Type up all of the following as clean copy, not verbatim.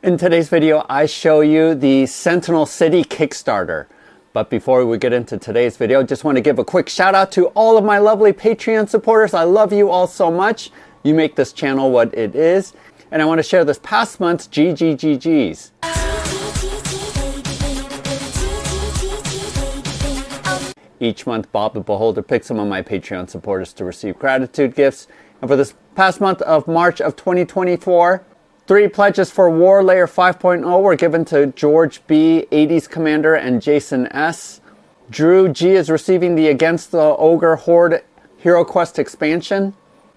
In today's video, I show you the Sentinel City Kickstarter. But before we get into today's video, just want to give a quick shout out to all of my lovely Patreon supporters. I love you all so much. You make this channel what it is. And I want to share this past month's GGGGs. Each month, Bob the Beholder picks some of my Patreon supporters to receive gratitude gifts. And for this past month of March of 2024, 3 pledges for War Layer 5.0 were given to George B, 80s Commander, and Jason S. Drew G is receiving the Against the Ogre Horde Hero Quest expansion.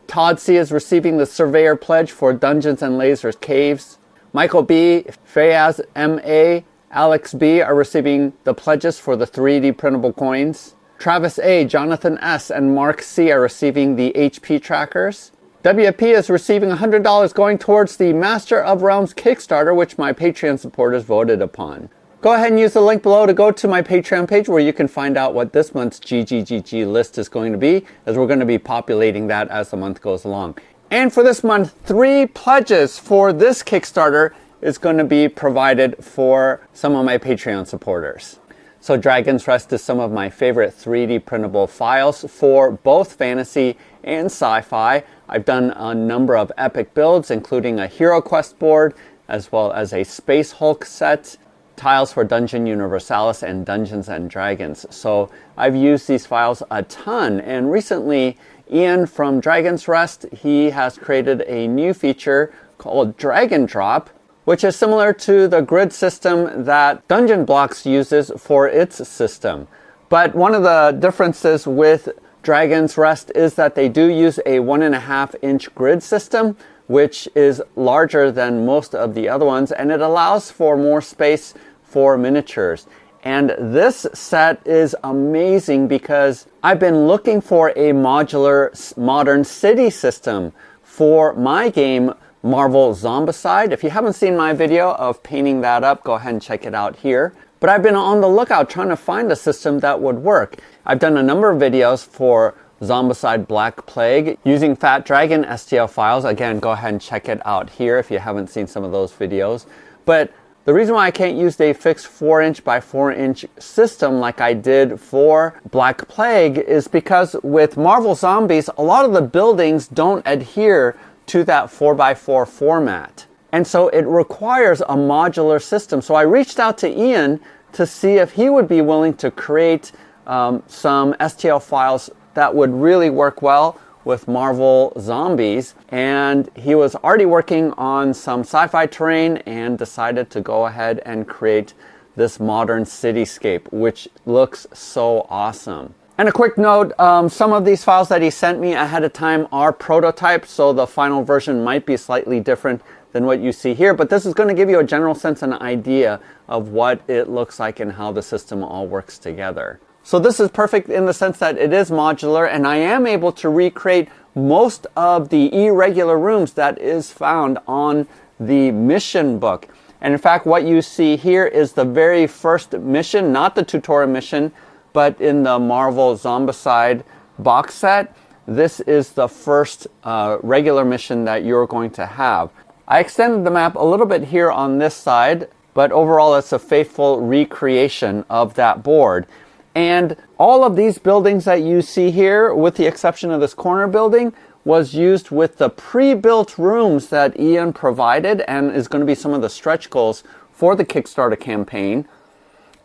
Todd C is receiving the Surveyor pledge for Dungeons and Lasers Caves. Michael B, Fayaz M.A, Alex B are receiving the pledges for the 3D printable coins. Travis A, Jonathan S, and Mark C are receiving the HP trackers. WP is receiving $100 going towards the Master of Realms Kickstarter, which my Patreon supporters voted upon. Go ahead and use the link below to go to my Patreon page where you can find out what this month's GGGG list is going to be, as we're going to be populating that as the month goes along. And for this month, 3 pledges for this Kickstarter is going to be provided for some of my Patreon supporters. So Dragon's Rest is some of my favorite 3D printable files for both fantasy and sci-fi. I've done a number of epic builds, including a Hero Quest board, as well as a Space Hulk set, tiles for Dungeon Universalis, and Dungeons and Dragons. So I've used these files a ton, and recently Ian from Dragon's Rest, he has created a new feature called Drag and Drop, which is similar to the grid system that Dungeon Blocks uses for its system. But one of the differences with Dragon's Rest is that they do use a 1.5-inch grid system, which is larger than most of the other ones, and it allows for more space for miniatures. And this set is amazing because I've been looking for a modular modern city system for my game, Marvel Zombicide. If you haven't seen my video of painting that up, go ahead and check it out here. But I've been on the lookout trying to find a system that would work. I've done a number of videos for Zombicide Black Plague using Fat Dragon STL files. Again, go ahead and check it out here if you haven't seen some of those videos. But the reason why I can't use a fixed 4-inch by 4-inch system like I did for Black Plague is because with Marvel Zombies, a lot of the buildings don't adhere to that 4x4 format. And so it requires a modular system. So I reached out to Ian to see if he would be willing to create some STL files that would really work well with Marvel Zombies. And he was already working on some sci-fi terrain and decided to go ahead and create this modern cityscape, which looks so awesome. And a quick note, some of these files that he sent me ahead of time are prototypes, so the final version might be slightly different than what you see here, but this is going to give you a general sense and idea of what it looks like and how the system all works together. So this is perfect in the sense that it is modular, and I am able to recreate most of the irregular rooms that is found on the mission book. And in fact, what you see here is the very first mission, not the tutorial mission, but in the Marvel Zombicide box set, this is the first regular mission that you're going to have. I extended the map a little bit here on this side, but overall it's a faithful recreation of that board. And all of these buildings that you see here, with the exception of this corner building, was used with the pre-built rooms that Ian provided and is going to be some of the stretch goals for the Kickstarter campaign,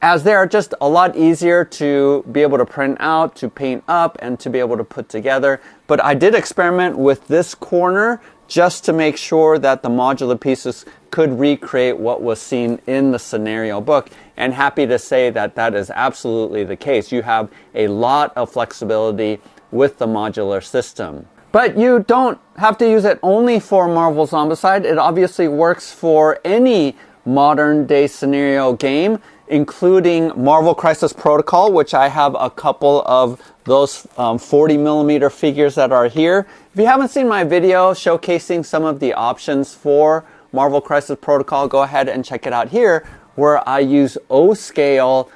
as they are just a lot easier to be able to print out, to paint up, and to be able to put together. But I did experiment with this corner just to make sure that the modular pieces could recreate what was seen in the scenario book. And happy to say that that is absolutely the case. You have a lot of flexibility with the modular system. But you don't have to use it only for Marvel Zombicide. It obviously works for any modern day scenario game, including Marvel Crisis Protocol, which I have a couple of those 40mm figures that are here. If you haven't seen my video showcasing some of the options for Marvel Crisis Protocol, go ahead and check it out here, where I use O-scale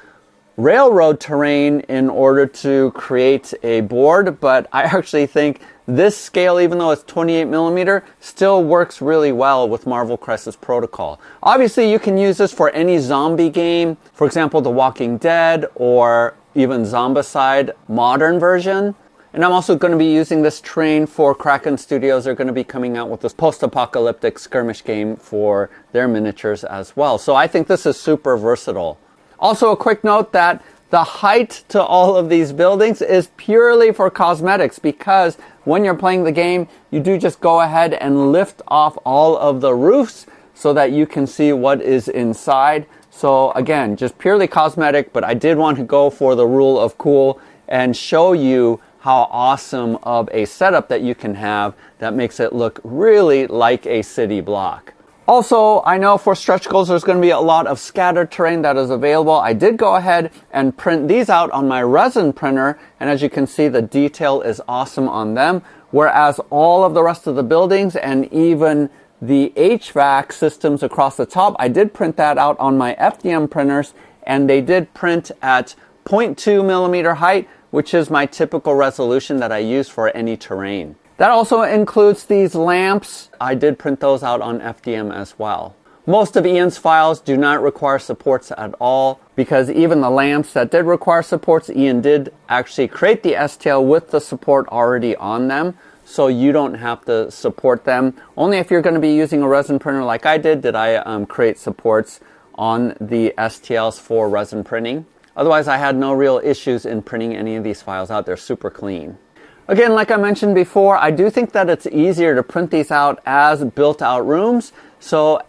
railroad terrain in order to create a board, but I actually think this scale, even though it's 28 millimeter, still works really well with Marvel Crisis Protocol. Obviously, you can use this for any zombie game, for example, The Walking Dead, or even Zombicide modern version. And I'm also going to be using this terrain for Kraken Studios. They're going to be coming out with this post-apocalyptic skirmish game for their miniatures as well. So I think this is super versatile. Also, a quick note that the height to all of these buildings is purely for cosmetics, because when you're playing the game, you do just go ahead and lift off all of the roofs so that you can see what is inside. So again, just purely cosmetic, but I did want to go for the rule of cool and show you how awesome of a setup that you can have that makes it look really like a city block. Also, I know for stretch goals there's going to be a lot of scattered terrain that is available. I did go ahead and print these out on my resin printer, and as you can see, the detail is awesome on them, whereas all of the rest of the buildings and even the HVAC systems across the top, I did print that out on my FDM printers, and they did print at 0.2 millimeter height, which is my typical resolution that I use for any terrain. That also includes these lamps. I did print those out on FDM as well. Most of Ian's files do not require supports at all, because even the lamps that did require supports, Ian did actually create the STL with the support already on them, so you don't have to support them. Only if you're going to be using a resin printer like I did I create supports on the STLs for resin printing. Otherwise, I had no real issues in printing any of these files out. They're super clean. Again, like I mentioned before, I do think that it's easier to print these out as built-out rooms. So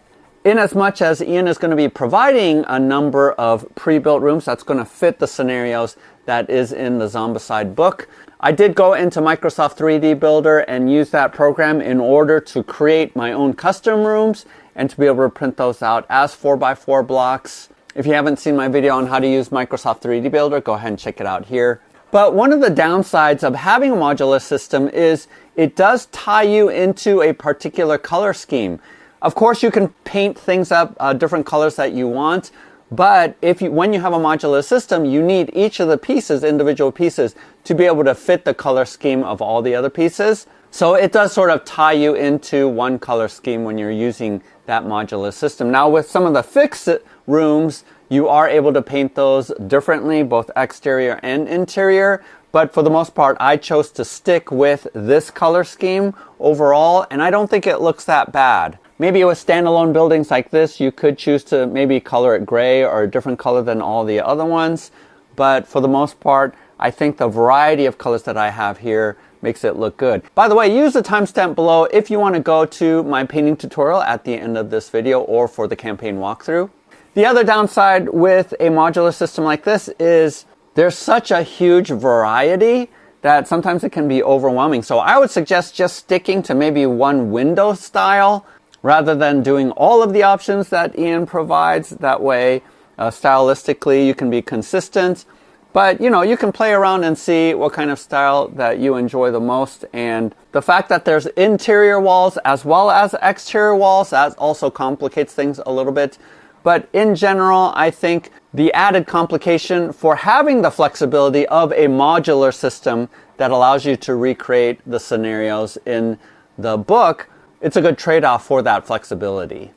in as much as Ian is going to be providing a number of pre-built rooms that's going to fit the scenarios that is in the Zombicide book, I did go into Microsoft 3D Builder and use that program in order to create my own custom rooms and to be able to print those out as 4x4 blocks. If you haven't seen my video on how to use Microsoft 3D Builder, go ahead and check it out here. But one of the downsides of having a modular system is it does tie you into a particular color scheme. Of course, you can paint things up different colors that you want, but when you have a modular system, you need each of the pieces, individual pieces, to be able to fit the color scheme of all the other pieces. So it does sort of tie you into one color scheme when you're using that modular system. Now with some of the fixed rooms, you are able to paint those differently, both exterior and interior. But for the most part, I chose to stick with this color scheme overall, and I don't think it looks that bad. Maybe with standalone buildings like this, you could choose to maybe color it gray or a different color than all the other ones. But for the most part, I think the variety of colors that I have here makes it look good. By the way, use the timestamp below if you want to go to my painting tutorial at the end of this video or for the campaign walkthrough. The other downside with a modular system like this is there's such a huge variety that sometimes it can be overwhelming. So I would suggest just sticking to maybe one window style rather than doing all of the options that Ian provides. That way, stylistically, you can be consistent. But, you can play around and see what kind of style that you enjoy the most. And the fact that there's interior walls as well as exterior walls, that also complicates things a little bit. But in general, I think the added complication for having the flexibility of a modular system that allows you to recreate the scenarios in the book, it's a good trade-off for that flexibility.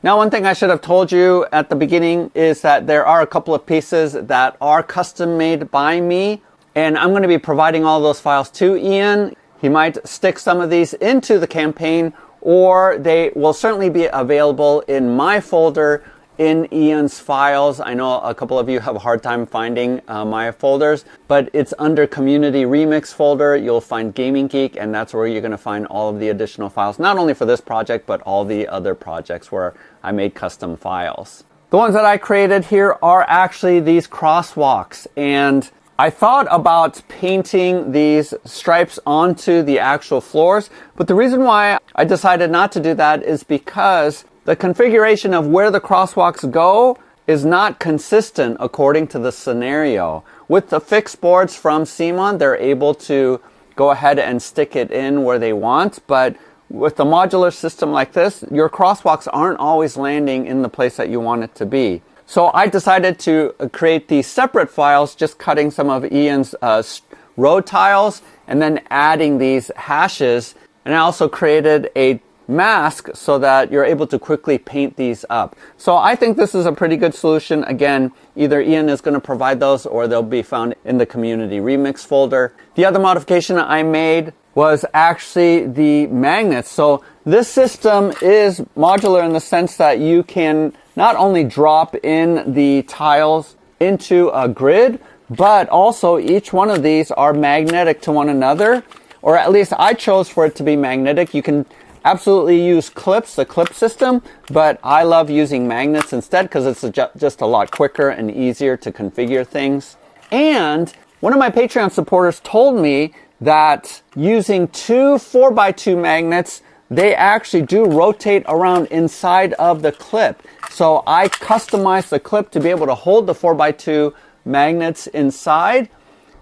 Now, one thing I should have told you at the beginning is that there are a couple of pieces that are custom made by me, and I'm going to be providing all those files to Ian. He might stick some of these into the campaign, or they will certainly be available in my folder in Ian's files. I know a couple of you have a hard time finding my folders, but it's under Community Remix folder. You'll find Gaming Geek, and that's where you're going to find all of the additional files, not only for this project, but all the other projects where I made custom files. The ones that I created here are actually these crosswalks, and I thought about painting these stripes onto the actual floors, but the reason why I decided not to do that is because the configuration of where the crosswalks go is not consistent according to the scenario. With the fixed boards from CMON, they're able to go ahead and stick it in where they want, but with a modular system like this, your crosswalks aren't always landing in the place that you want it to be. So I decided to create these separate files, just cutting some of Ian's road tiles and then adding these hashes. And I also created a mask so that you're able to quickly paint these up. So I think this is a pretty good solution. Again, either Ian is going to provide those or they'll be found in the community remix folder. The other modification I made was actually the magnets. So this system is modular in the sense that you can not only drop in the tiles into a grid, but also each one of these are magnetic to one another, or at least I chose for it to be magnetic. You can absolutely use clips, the clip system, but I love using magnets instead because it's just a lot quicker and easier to configure things. And one of my Patreon supporters told me that using 2 4x2 magnets, they actually do rotate around inside of the clip. So I customized the clip to be able to hold the 4x2 magnets inside,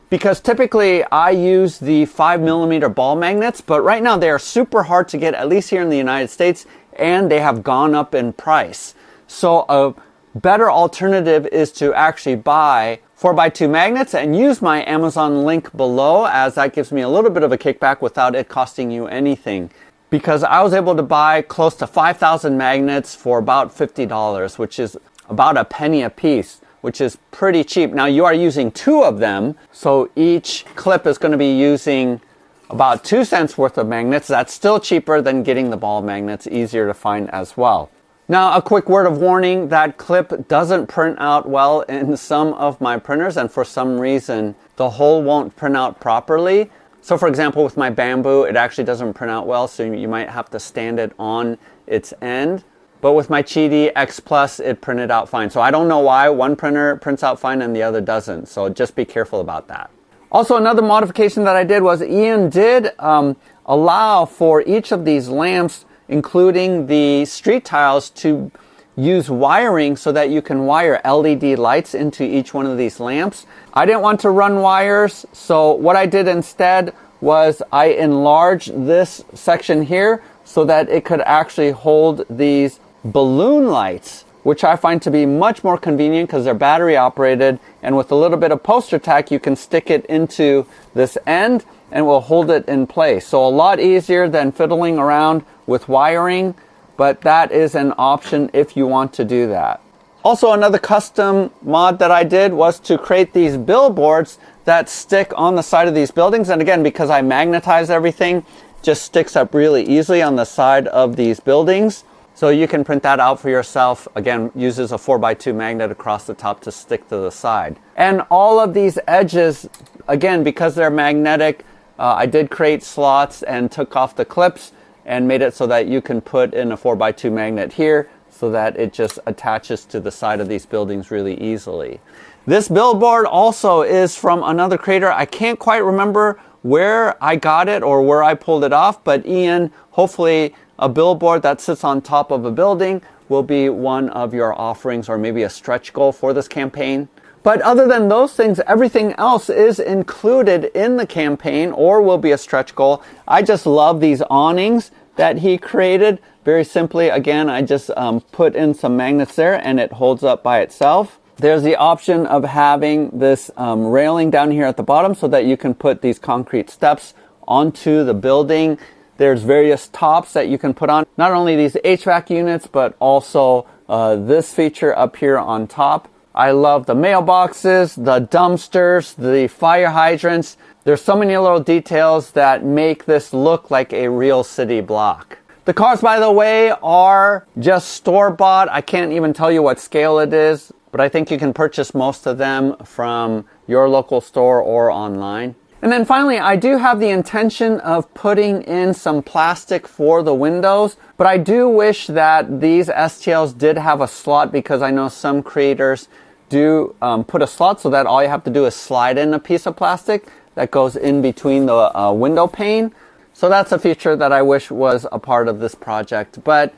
because typically I use the 5mm ball magnets, but right now they are super hard to get, at least here in the United States, and they have gone up in price. So a better alternative is to actually buy 4x2 magnets and use my Amazon link below, as that gives me a little bit of a kickback without it costing you anything. Because I was able to buy close to 5,000 magnets for about $50, which is about a penny a piece, which is pretty cheap. Now you are using 2 of them, so each clip is going to be using about 2 cents worth of magnets. That's still cheaper than getting the ball magnets, easier to find as well. Now a quick word of warning, that clip doesn't print out well in some of my printers, and for some reason the hole won't print out properly. So for example, with my bamboo, it actually doesn't print out well, so you might have to stand it on its end. But with my Qidi X Plus, it printed out fine. So I don't know why one printer prints out fine and the other doesn't. So just be careful about that. Also, another modification that I did was Ian did allow for each of these lamps, including the street tiles, to use wiring so that you can wire LED lights into each one of these lamps. I didn't want to run wires, so what I did instead was I enlarged this section here so that it could actually hold these balloon lights, which I find to be much more convenient because they're battery operated, and with a little bit of poster tack you can stick it into this end and it will hold it in place. So a lot easier than fiddling around with wiring, but that is an option if you want to do that. Also, another custom mod that I did was to create these billboards that stick on the side of these buildings, and again, because I magnetize everything, just sticks up really easily on the side of these buildings. So you can print that out for yourself. Again, uses a 4x2 magnet across the top to stick to the side. And all of these edges, again, because they're magnetic, I did create slots and took off the clips and made it so that you can put in a 4x2 magnet here so that it just attaches to the side of these buildings really easily. This billboard also is from another creator. I can't quite remember where I got it or where I pulled it off, but Ian, hopefully a billboard that sits on top of a building will be one of your offerings, or maybe a stretch goal for this campaign. But other than those things, everything else is included in the campaign or will be a stretch goal. I just love these awnings that he created. Very simply, again, I just put in some magnets there and it holds up by itself. There's the option of having this railing down here at the bottom so that you can put these concrete steps onto the building. There's various tops that you can put on, not only these HVAC units, but also this feature up here on top. I love the mailboxes, the dumpsters, the fire hydrants. There's so many little details that make this look like a real city block. The cars, by the way, are just store-bought. I can't even tell you what scale it is, but I think you can purchase most of them from your local store or online. And then finally, I do have the intention of putting in some plastic for the windows, but I do wish that these STLs did have a slot, because I know some creators do put a slot so that all you have to do is slide in a piece of plastic that goes in between the window pane. So that's a feature that I wish was a part of this project, but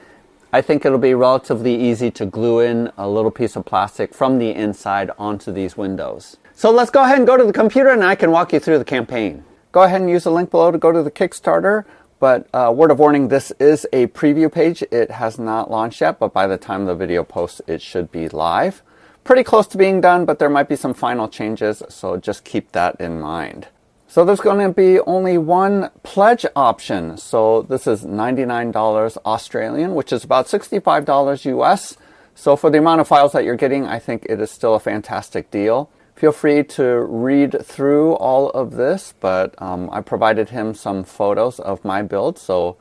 I think it'll be relatively easy to glue in a little piece of plastic from the inside onto these windows. So let's go ahead and go to the computer and I can walk you through the campaign. Go ahead and use the link below to go to the Kickstarter, but word of warning, this is a preview page. It has not launched yet, but by the time the video posts, it should be live. pretty close to being done, but there might be some final changes, so just keep that in mind. So there's going to be only one pledge option. So this is $99 Australian, which is about $65 US. So for the amount of files that you're getting, I think it is still a fantastic deal. Feel free to read through all of this, but I provided him some photos of my build so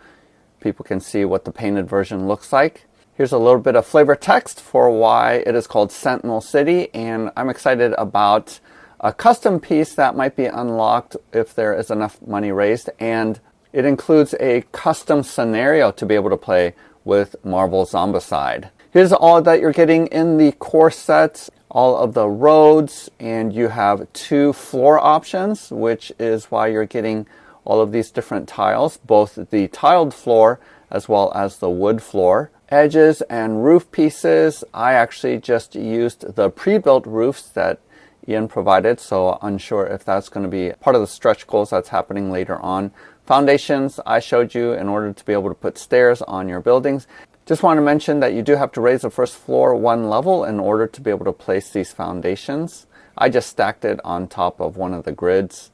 people can see what the painted version looks like. Here's a little bit of flavor text for why it is called Sentinel City, and I'm excited about a custom piece that might be unlocked if there is enough money raised, and it includes a custom scenario to be able to play with Marvel Zombicide. Here's all that you're getting in the core set, all of the roads, and you have 2 floor options, which is why you're getting all of these different tiles, both the tiled floor as well as the wood floor. Edges and roof pieces, I actually just used the pre-built roofs that Ian provided, so unsure if that's going to be part of the stretch goals that's happening later on. Foundations, I showed you in order to be able to put stairs on your buildings. Just want to mention that you do have to raise the first floor 1 level in order to be able to place these foundations. I just stacked it on top of one of the grids.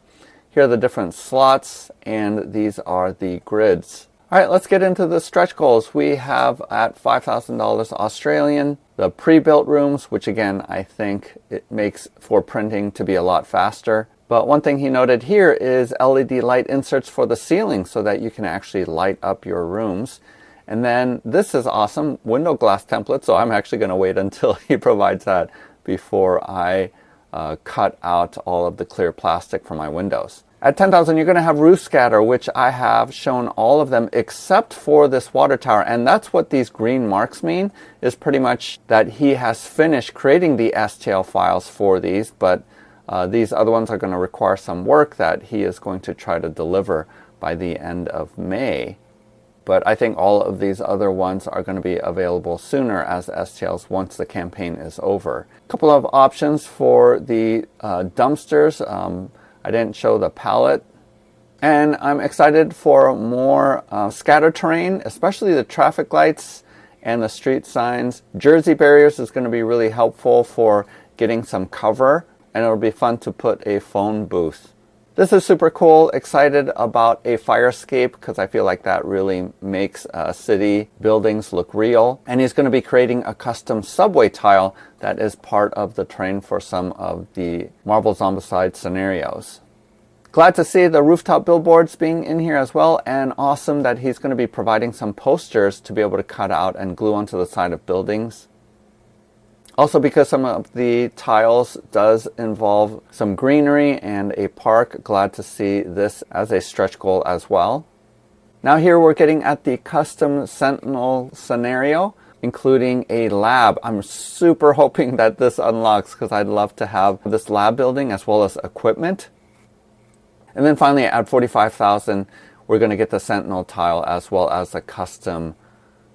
Here are the different slots, and these are the grids. All right, let's get into the stretch goals. We have at $5,000 Australian, the pre-built rooms, which again, I think it makes for printing to be a lot faster. But one thing he noted here is LED light inserts for the ceiling so that you can actually light up your rooms. And then this is awesome, window glass template. So I'm actually going to wait until he provides that before I cut out all of the clear plastic for my windows. At 10,000, you're going to have roof scatter, which I have shown all of them except for this water tower. And that's what these green marks mean, is pretty much that he has finished creating the STL files for these, but these other ones are going to require some work that he is going to try to deliver by the end of May. But I think all of these other ones are going to be available sooner as STLs once the campaign is over. A couple of options for the dumpsters. I didn't show the palette. And I'm excited for more scatter terrain, especially the traffic lights and the street signs. Jersey barriers is going to be really helpful for getting some cover, and it'll be fun to put a phone booth. This is super cool. Excited about a fire escape because I feel like that really makes city buildings look real. And he's going to be creating a custom subway tile that is part of the terrain for some of the Marvel Zombicide scenarios. Glad to see the rooftop billboards being in here as well, and awesome that he's going to be providing some posters to be able to cut out and glue onto the side of buildings. Also, because some of the tiles does involve some greenery and a park, glad to see this as a stretch goal as well. Now here we're getting at the custom Sentinel scenario, including a lab. I'm super hoping that this unlocks because I'd love to have this lab building as well as equipment. And then finally at 45,000, we're going to get the Sentinel tile as well as a custom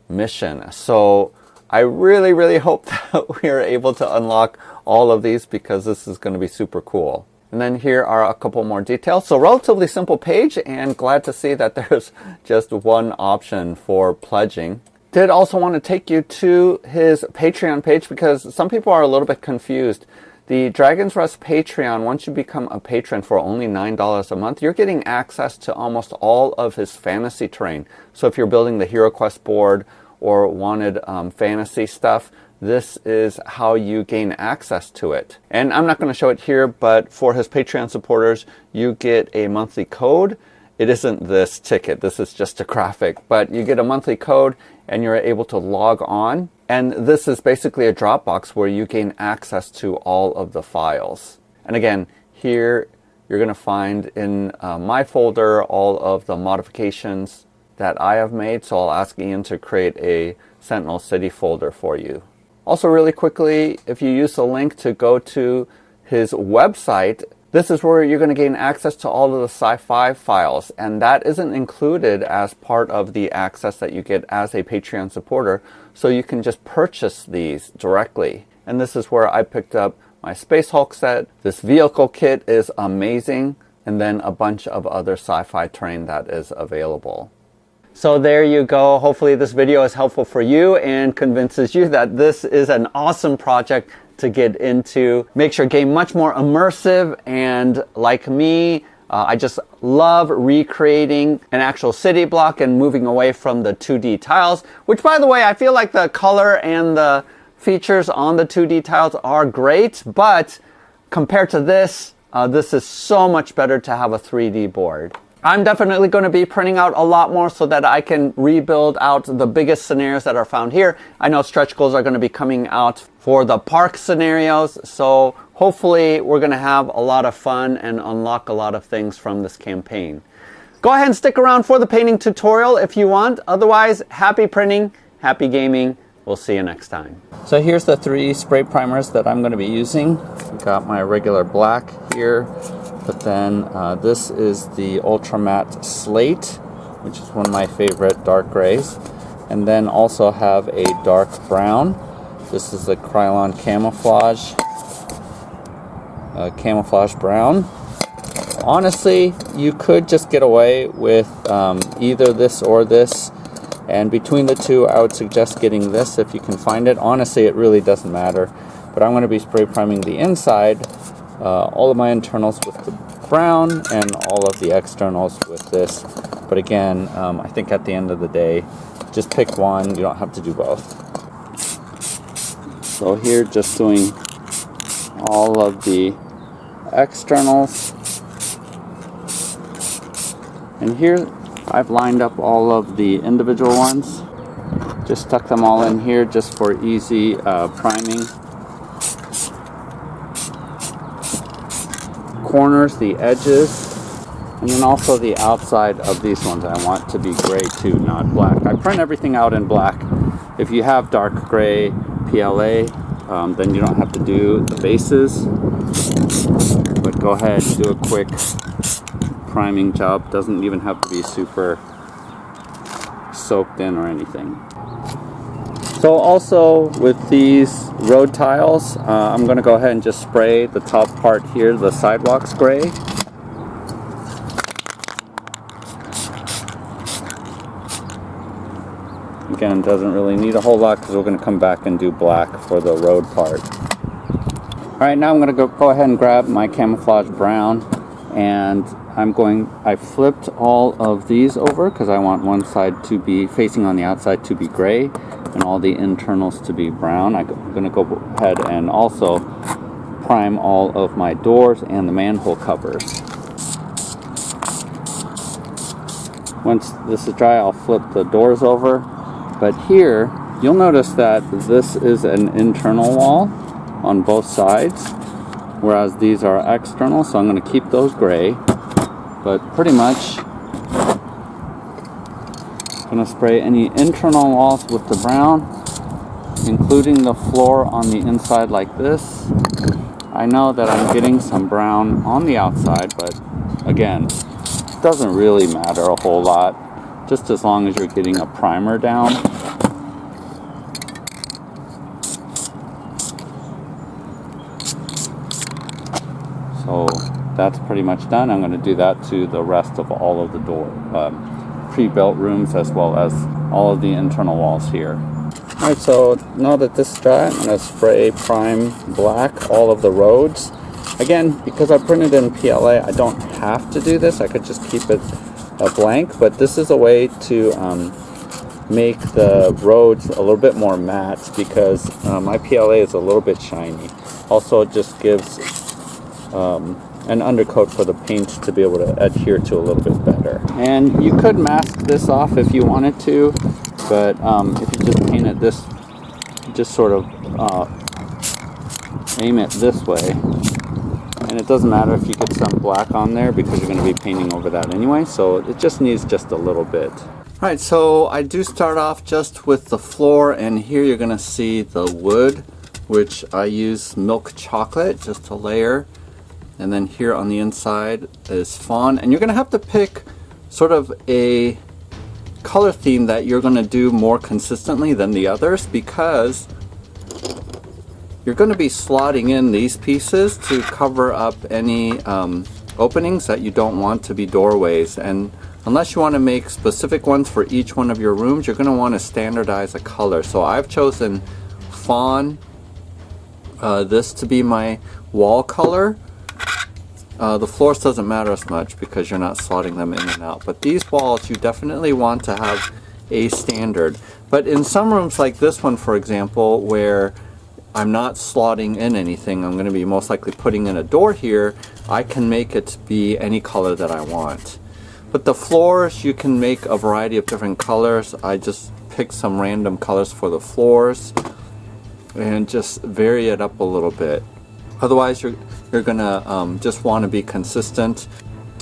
mission. So I really, really hope that we are able to unlock all of these because this is going to be super cool. And then here are a couple more details. So relatively simple page, and glad to see that there's just one option for pledging. Did also want to take you to his Patreon page because some people are a little bit confused. The Dragon's Rest Patreon, once you become a patron for only $9 a month, you're getting access to almost all of his fantasy terrain. So if you're building the Hero Quest board or wanted fantasy stuff, this is how you gain access to it. And I'm not going to show it here, but for his Patreon supporters, you get a monthly code. It isn't this ticket, this is just a graphic, but you get a monthly code and you're able to log on. And this is basically a Dropbox where you gain access to all of the files. And again, here you're going to find in my folder all of the modifications that I have made, so I'll ask Ian to create a Sentinel City folder for you. Also really quickly, if you use the link to go to his website, this is where you're going to gain access to all of the sci-fi files, and that isn't included as part of the access that you get as a Patreon supporter, so you can just purchase these directly. And this is where I picked up my Space Hulk set. This vehicle kit is amazing, and then a bunch of other sci-fi terrain that is available. So there you go. Hopefully this video is helpful for you and convinces you that this is an awesome project to get into. Makes your game much more immersive, and like me, I just love recreating an actual city block and moving away from the 2D tiles, which, by the way, I feel like the color and the features on the 2D tiles are great, but compared to this, this is so much better to have a 3D board. I'm definitely going to be printing out a lot more so that I can rebuild out the biggest scenarios that are found here. I know stretch goals are going to be coming out for the park scenarios, so hopefully we're going to have a lot of fun and unlock a lot of things from this campaign. Go ahead and stick around for the painting tutorial if you want. Otherwise, happy printing, happy gaming. We'll see you next time. So here's the 3 spray primers that I'm going to be using. I've got my regular black here, but then this is the Ultra Matte Slate, which is one of my favorite dark grays. And then also have a dark brown. This is the Krylon Camouflage, Camouflage Brown. Honestly, you could just get away with either this or this. And between the two, I would suggest getting this if you can find it. Honestly, it really doesn't matter. But I'm going to be spray priming the inside, all of my internals with the brown, and all of the externals with this. But again, I think at the end of the day, just pick one. You don't have to do both. So here, just doing all of the externals. And here, I've lined up all of the individual ones. Just stuck them all in here just for easy priming. Corners, the edges, and then also the outside of these ones I want to be gray too, not black. I print everything out in black. If you have dark gray PLA, then you don't have to do the bases. But go ahead and do a quick priming job. Doesn't even have to be super soaked in or anything. So also with these road tiles, I'm going to go ahead and just spray the top part here, the sidewalks gray. Again, doesn't really need a whole lot because we're going to come back and do black for the road part. Alright, now I'm going to go ahead and grab my camouflage brown, and I flipped all of these over because I want one side to be facing on the outside to be gray and all the internals to be brown. I'm going to go ahead and also prime all of my doors and the manhole covers. Once this is dry, I'll flip the doors over. But here, you'll notice that this is an internal wall on both sides, whereas these are external, so I'm going to keep those gray. But pretty much, I'm going to spray any internal walls with the brown, including the floor on the inside like this. I know that I'm getting some brown on the outside, but again, it doesn't really matter a whole lot, just as long as you're getting a primer down. So that's pretty much done. I'm going to do that to the rest of all of the pre-built rooms, as well as all of the internal walls here. Alright, so now that this is dry, I'm going to spray prime black all of the roads. Again, because I printed in PLA, I don't have to do this. I could just keep it blank, but this is a way to make the roads a little bit more matte, because my PLA is a little bit shiny. Also, it just gives an undercoat for the paint to be able to adhere to a little bit better. And you could mask this off if you wanted to, but if you just paint it this, just sort of aim it this way, and it doesn't matter if you get some black on there because you're going to be painting over that anyway, so it just needs just a little bit. Alright, so I do start off just with the floor, and here you're going to see the wood, which I use milk chocolate just to layer. And then here on the inside is fawn, and you're going to have to pick sort of a color theme that you're going to do more consistently than the others, because you're going to be slotting in these pieces to cover up any openings that you don't want to be doorways. And unless you want to make specific ones for each one of your rooms, you're going to want to standardize a color. So I've chosen fawn this to be my wall color. The floors doesn't matter as much because you're not slotting them in and out. But these walls, you definitely want to have a standard. But in some rooms like this one, for example, where I'm not slotting in anything, I'm going to be most likely putting in a door here, I can make it be any color that I want. But the floors, you can make a variety of different colors. I just picked some random colors for the floors and just vary it up a little bit. Otherwise, you're gonna just want to be consistent.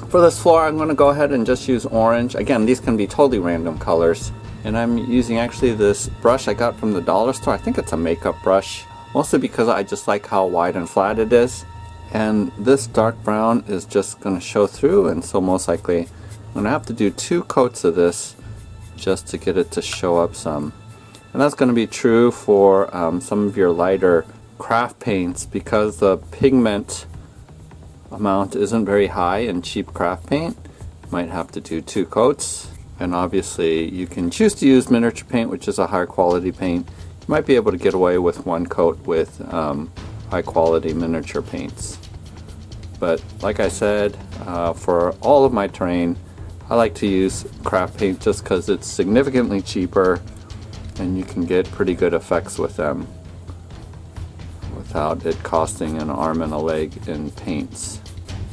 For this floor, I'm gonna go ahead and just use orange. Again, these can be totally random colors. And I'm using actually this brush I got from the dollar store. I think it's a makeup brush, mostly because I just like how wide and flat it is. And this dark brown is just gonna show through, and so most likely I'm gonna have to do 2 coats of this just to get it to show up some. And that's going to be true for some of your lighter craft paints, because the pigment amount isn't very high in cheap craft paint. You might have to do 2 coats. And obviously you can choose to use miniature paint, which is a higher quality paint. You might be able to get away with 1 coat with high quality miniature paints. But like I said, for all of my terrain, I like to use craft paint just because it's significantly cheaper and you can get pretty good effects with them without it costing an arm and a leg in paints.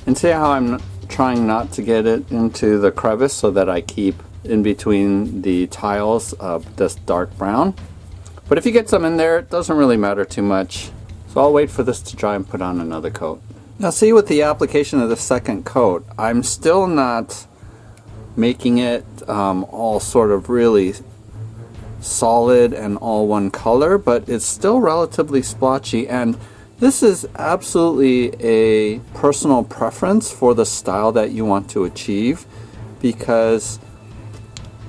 And see how I'm trying not to get it into the crevice, so that I keep in between the tiles of this dark brown. But if you get some in there, it doesn't really matter too much. So I'll wait for this to dry and put on another coat. Now see, with the application of the second coat, I'm still not making it all sort of really solid and all one color, but it's still relatively splotchy, and this is absolutely a personal preference for the style that you want to achieve, because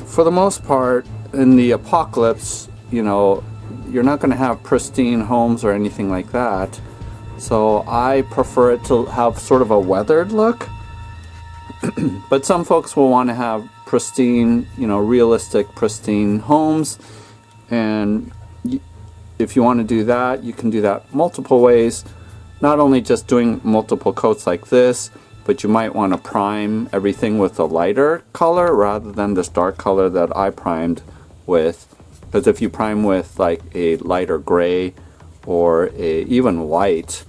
for the most part in the apocalypse, you know, you're not going to have pristine homes or anything like that, so I prefer it to have sort of a weathered look. But some folks will want to have pristine, you know, realistic pristine homes, and if you want to do that, you can do that multiple ways. Not only just doing multiple coats like this, but you might want to prime everything with a lighter color rather than this dark color that I primed with, because if you prime with like a lighter gray or even white,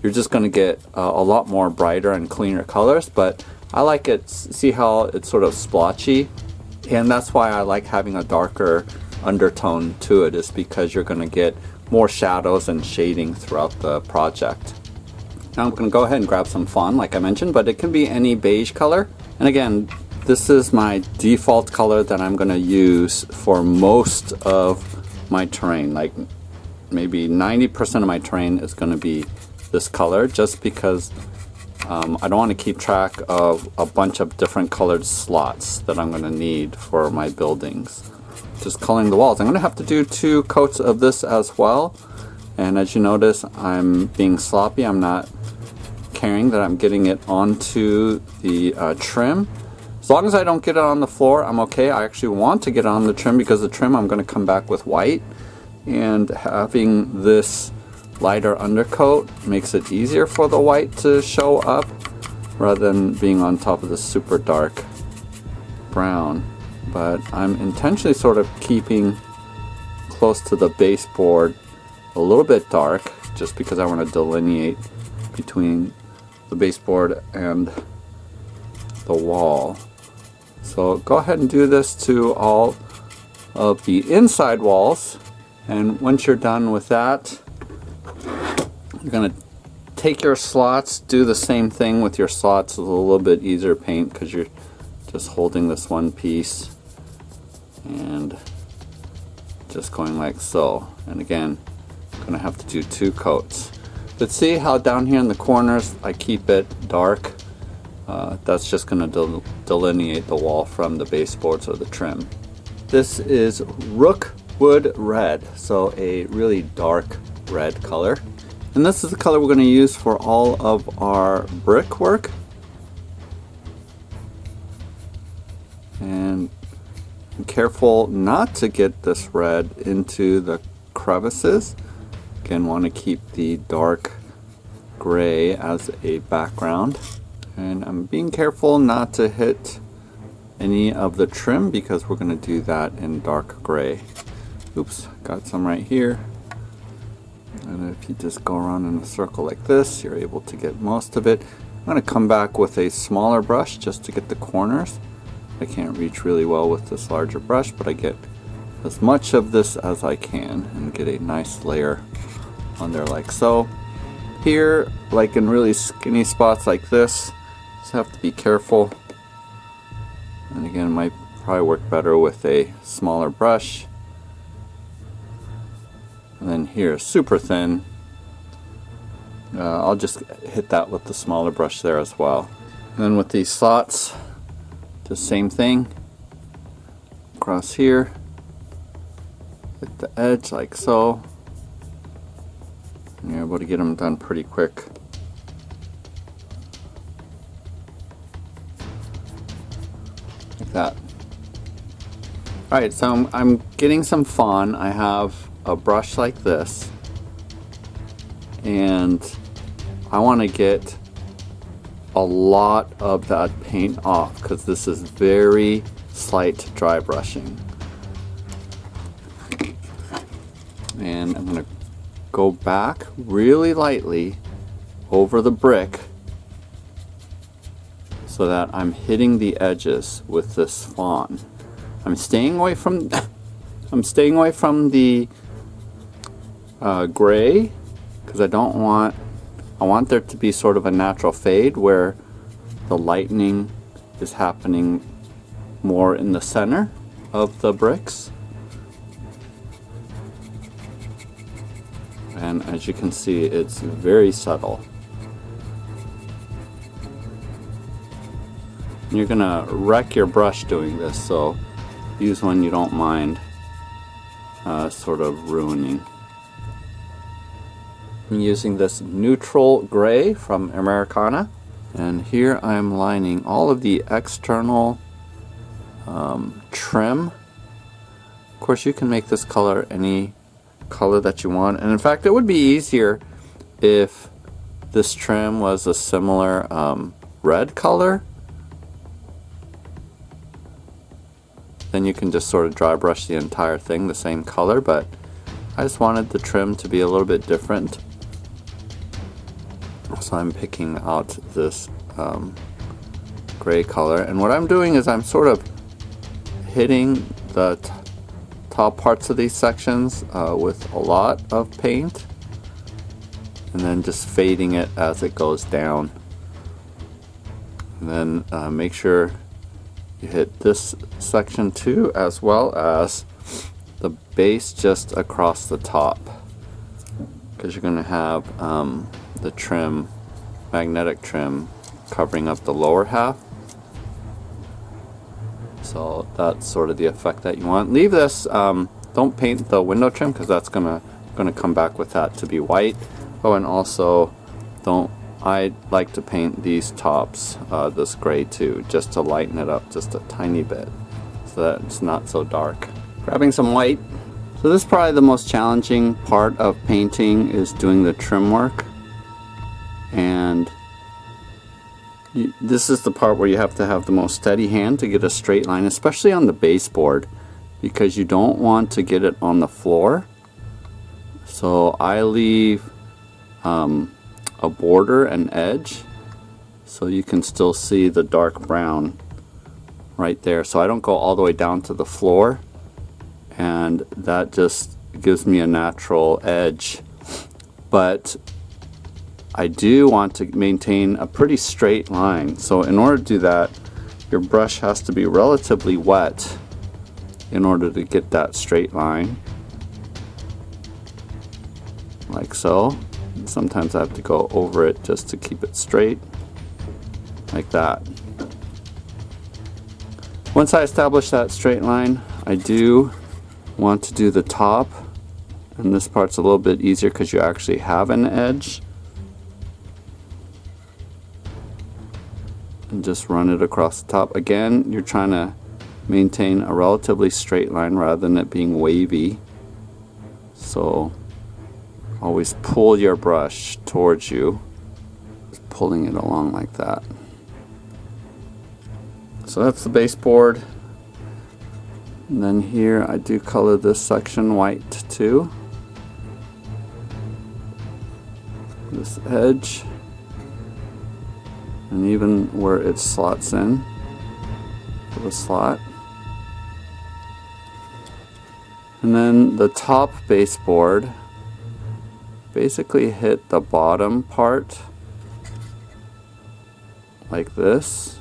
you're just going to get a lot more brighter and cleaner colors. But I like it, see how it's sort of splotchy, and that's why I like having a darker undertone to it, is because you're going to get more shadows and shading throughout the project. Now I'm going to go ahead and grab some fawn like I mentioned, but it can be any beige color. And again, this is my default color that I'm going to use for most of my terrain. Like maybe 90% of my terrain is going to be this color, just because I don't want to keep track of a bunch of different colored slots that I'm going to need for my buildings. Just coloring the walls. I'm going to have to do 2 coats of this as well. And as you notice, I'm being sloppy. I'm not caring that I'm getting it onto the trim. As long as I don't get it on the floor, I'm okay. I actually want to get it on the trim, because the trim I'm going to come back with white. And having this lighter undercoat makes it easier for the white to show up rather than being on top of the super dark brown. But I'm intentionally sort of keeping close to the baseboard a little bit dark, just because I want to delineate between the baseboard and the wall. So go ahead and do this to all of the inside walls, and once you're done with that, you're going to take your slots, do the same thing with your slots. It's a little bit easier to paint because you're just holding this one piece and just going like so. And again, I'm going to have to do 2 coats. But see how down here in the corners I keep it dark? That's just going to delineate the wall from the baseboards or the trim. This is Rookwood Red, so a really dark red color. And this is the color we're going to use for all of our brickwork. And be careful not to get this red into the crevices. Again, want to keep the dark gray as a background. And I'm being careful not to hit any of the trim because we're going to do that in dark gray. Oops, got some right here. And if you just go around in a circle like this, you're able to get most of it. I'm going to come back with a smaller brush just to get the corners. I can't reach really well with this larger brush, but I get as much of this as I can and get a nice layer on there like so. Here, like in really skinny spots like this, just have to be careful. And again, it might probably work better with a smaller brush. And then here, super thin. I'll just hit that with the smaller brush there as well. And then with these slots, the same thing. Across here, hit the edge like so. And you're able to get them done pretty quick. Like that. Alright, so I'm getting some fawn. I have a brush like this. And I want to get a lot of that paint off because this is very slight dry brushing. And I'm going to go back really lightly over the brick so that I'm hitting the edges with this fawn. I'm staying away from the gray because I want there to be sort of a natural fade where the lightning is happening more in the center of the bricks. And as you can see, it's very subtle. You're gonna wreck your brush doing this, so use one you don't mind sort of ruining. I'm using this neutral gray from Americana, and here I'm lining all of the external trim. Of course, you can make this color any color that you want, and in fact it would be easier if this trim was a similar red color. Then you can just sort of dry brush the entire thing the same color, but I just wanted the trim to be a little bit different, so I'm picking out this gray color. And what I'm doing is I'm sort of hitting the top parts of these sections with a lot of paint, and then just fading it as it goes down. And then make sure you hit this section too, as well as the base just across the top, because you're going to have the trim, magnetic trim, covering up the lower half. So that's sort of the effect that you want. Leave this, don't paint the window trim because that's gonna come back with that to be white. Oh, and also I like to paint these tops this gray too, just to lighten it up just a tiny bit so that it's not so dark. Grabbing some white. So this is probably the most challenging part of painting, is doing the trim work. And this is the part where you have to have the most steady hand to get a straight line, especially on the baseboard, because you don't want to get it on the floor. So I leave a border and edge so you can still see the dark brown right there. So I don't go all the way down to the floor, and that just gives me a natural edge. But I do want to maintain a pretty straight line. So in order to do that, your brush has to be relatively wet in order to get that straight line. Like so. And sometimes I have to go over it just to keep it straight. Like that. Once I establish that straight line, I do want to do the top. And this part's a little bit easier because you actually have an edge. And just run it across the top. Again, you're trying to maintain a relatively straight line rather than it being wavy. So always pull your brush towards you, just pulling it along like that. So that's the baseboard. And then here I do color this section white too. This edge, and even where it slots in for the slot. And then the top baseboard, basically hit the bottom part like this.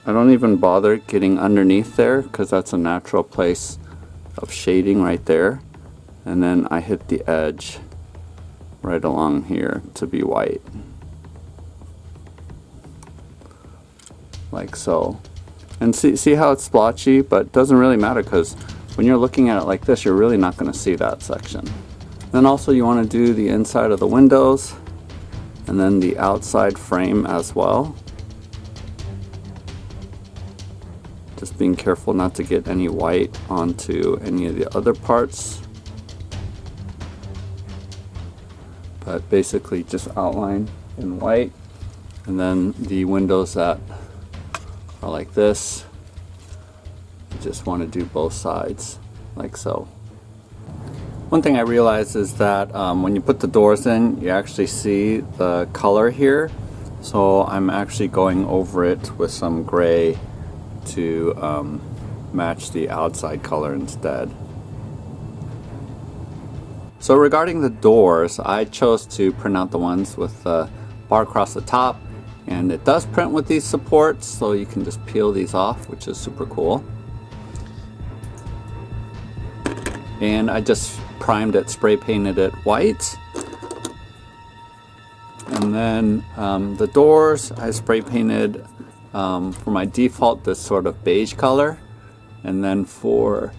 I don't even bother getting underneath there because that's a natural place of shading right there. And then I hit the edge right along here to be white. Like so. And see how it's splotchy, but it doesn't really matter because when you're looking at it like this, you're really not going to see that section. Then also you want to do the inside of the windows and then the outside frame as well. Just being careful not to get any white onto any of the other parts. But basically just outline in white. And then the windows that are like this, you just want to do both sides like so. One thing I realized is that when you put the doors in, you actually see the color here. So I'm actually going over it with some gray to match the outside color instead. So regarding the doors, I chose to print out the ones with the bar across the top, and it does print with these supports, so you can just peel these off, which is super cool. And I just primed it, spray painted it white. And then the doors I spray painted for my default this sort of beige color, and then for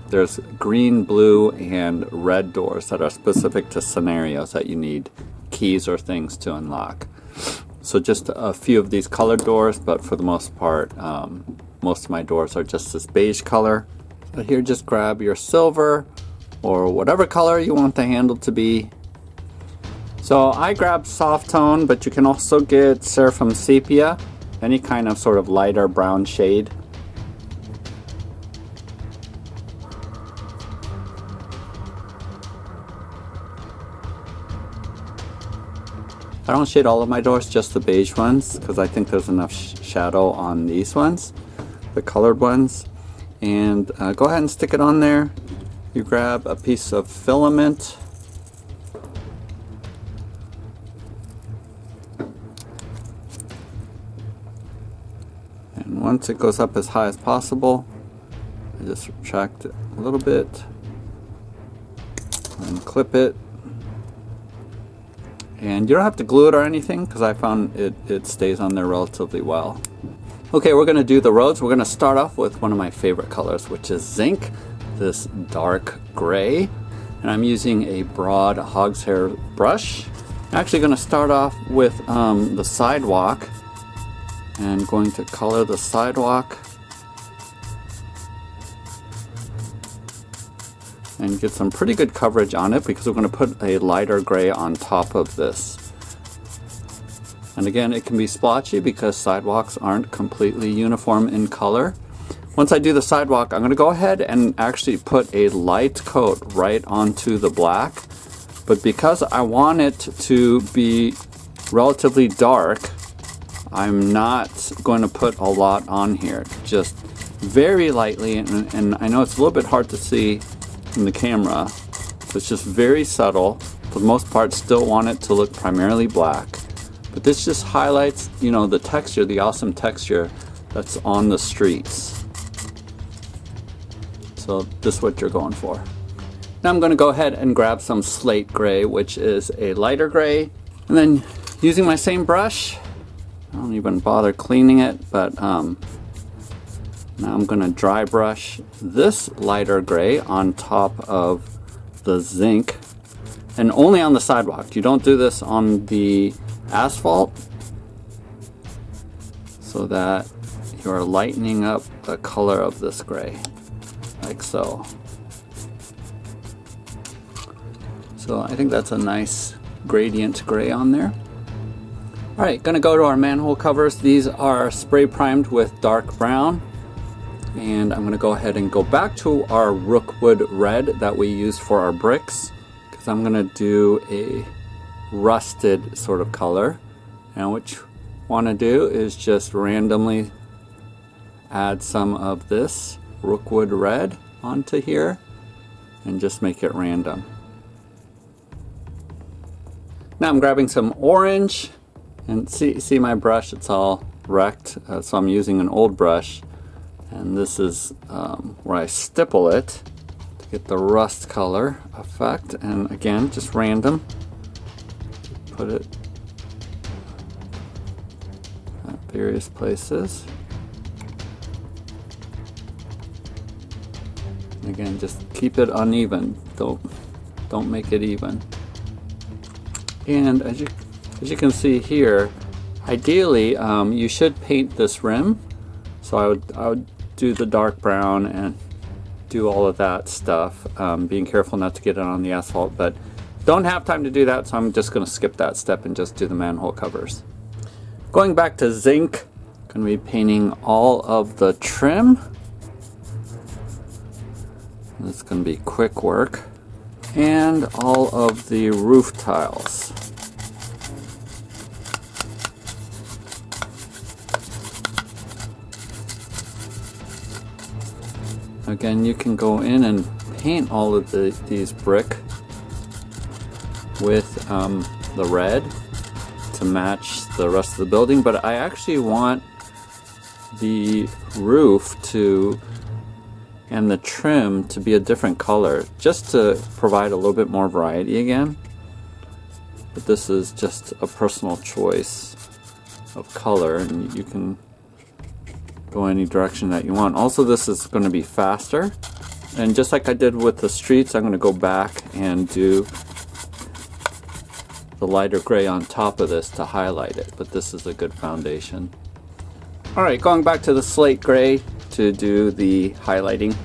there's green, blue, and red doors that are specific to scenarios that you need keys or things to unlock. So just a few of these colored doors, but for the most part, most of my doors are just this beige color. So here, just grab your silver or whatever color you want the handle to be. So I grabbed soft tone, but you can also get Seraphim Sepia, any kind of sort of lighter brown shade. I don't shade all of my doors, just the beige ones, because I think there's enough shadow on these ones, the colored ones. And go ahead and stick it on there. You grab a piece of filament. And once it goes up as high as possible, I just retract it a little bit and clip it. And you don't have to glue it or anything because I found it stays on there relatively well. Okay, we're going to do the roads. We're going to start off with one of my favorite colors, which is zinc, this dark gray. And I'm using a broad hog's hair brush. I'm actually going to start off with the sidewalk and going to color the sidewalk and get some pretty good coverage on it because we're going to put a lighter gray on top of this. And again, it can be splotchy because sidewalks aren't completely uniform in color. Once I do the sidewalk, I'm going to go ahead and actually put a light coat right onto the black. But because I want it to be relatively dark, I'm not going to put a lot on here, just very lightly. And I know it's a little bit hard to see in the camera, so it's just very subtle. For the most part, still want it to look primarily black. But this just highlights, you know, the texture, the awesome texture that's on the streets. So this is what you're going for. Now I'm going to go ahead and grab some slate gray, which is a lighter gray. And then using my same brush, I don't even bother cleaning it, but now I'm going to dry brush this lighter gray on top of the zinc, and only on the sidewalk. You don't do this on the asphalt, so that you're lightening up the color of this gray, like so. So I think that's a nice gradient gray on there. All right, gonna go to our manhole covers. These are spray primed with dark brown. And I'm gonna go ahead and go back to our Rookwood red that we used for our bricks, because I'm gonna do a rusted sort of color. And what you wanna do is just randomly add some of this Rookwood red onto here and just make it random. Now I'm grabbing some orange, and see my brush, it's all wrecked, so I'm using an old brush, and this is where I stipple it to get the rust color effect. And again, just random, put it at various places. And again, just keep it uneven, don't make it even. And as you can see here, ideally you should paint this rim. So I would do the dark brown and do all of that stuff, being careful not to get it on the asphalt, but don't have time to do that, so I'm just going to skip that step and just do the manhole covers. Going back to zinc, going to be painting all of the trim. This is going to be quick work. And all of the roof tiles. Again, you can go in and paint all of these brick with the red to match the rest of the building, but I actually want the roof and the trim to be a different color, just to provide a little bit more variety again. But this is just a personal choice of color, and you can go any direction that you want. Also, this is going to be faster, and just like I did with the streets, I'm going to go back and do the lighter gray on top of this to highlight it, but this is a good foundation. Alright, going back to the slate gray to do the highlighting.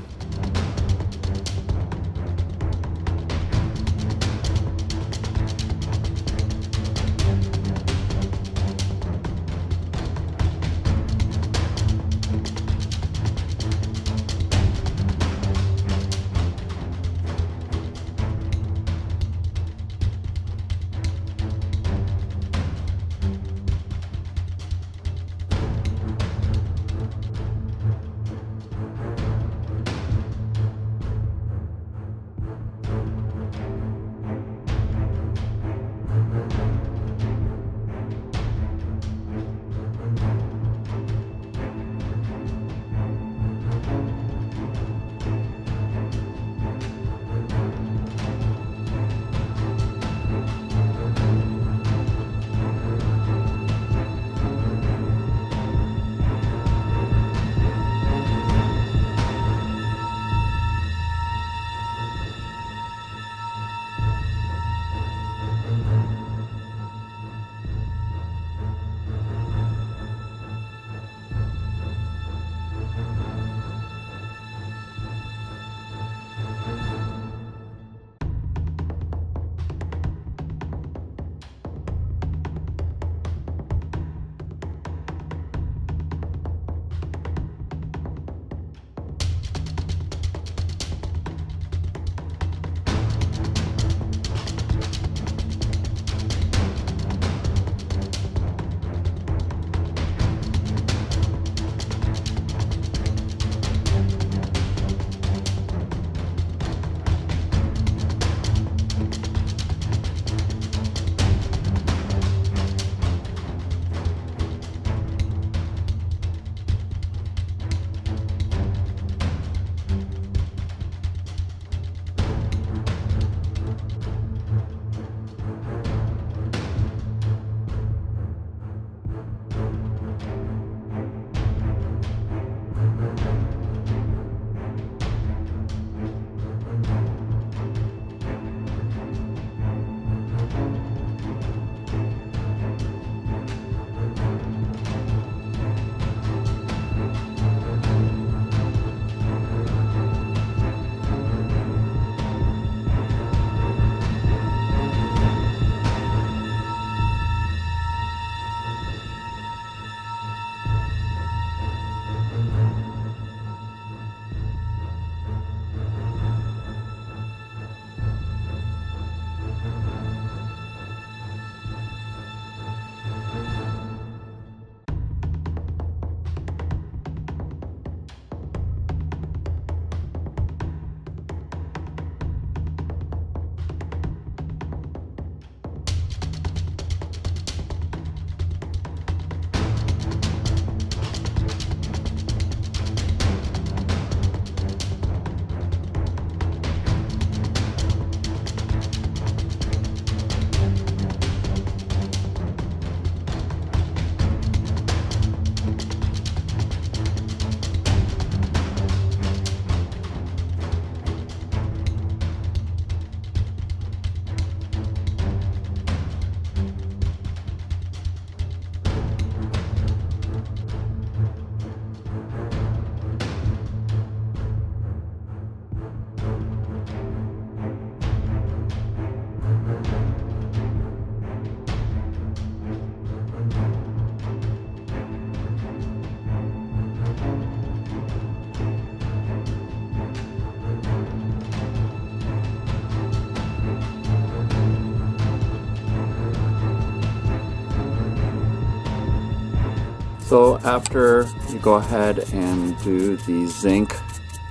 So after you go ahead and do the zinc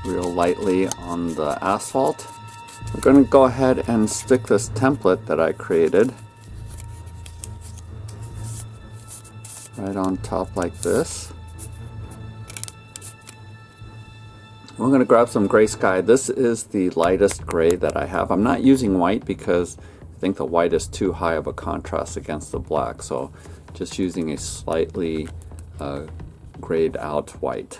real lightly on the asphalt, we're going to go ahead and stick this template that I created right on top like this. We're going to grab some gray sky. This is the lightest gray that I have. I'm not using white because I think the white is too high of a contrast against the black, so just using a slightly grayed out white.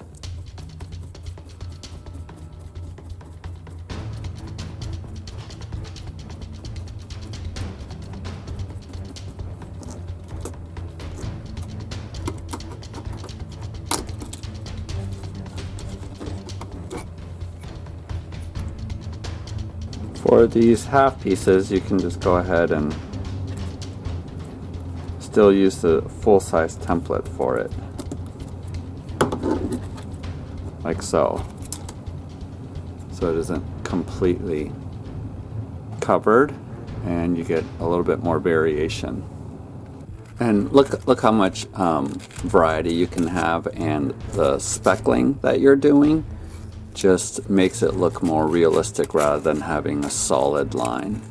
For these half pieces, you can just go ahead and still use the full-size template for it, like so. So it isn't completely covered, and you get a little bit more variation. And look how much variety you can have, and the speckling that you're doing just makes it look more realistic rather than having a solid line.